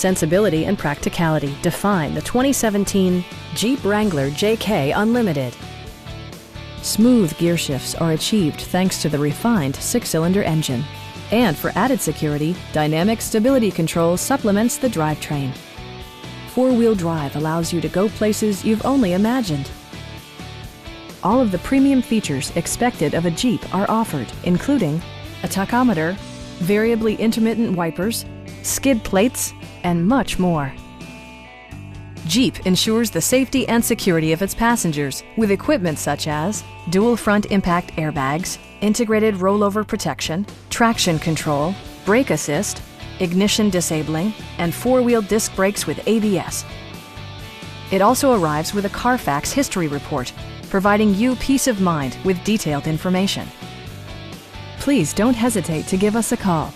Sensibility and practicality define the 2017 Jeep Wrangler JK Unlimited. Smooth gear shifts are achieved thanks to the refined 6-cylinder engine. And for added security, dynamic stability control supplements the drivetrain. 4-wheel drive allows you to go places you've only imagined. All of the premium features expected of a Jeep are offered, including a tachometer, variably intermittent wipers, skid plates, and much more. Jeep ensures the safety and security of its passengers with equipment such as dual front impact airbags, integrated rollover protection, traction control, brake assist, ignition disabling, and 4-wheel disc brakes with ABS. It also arrives with a Carfax history report, providing you peace of mind with detailed information. Please don't hesitate to give us a call.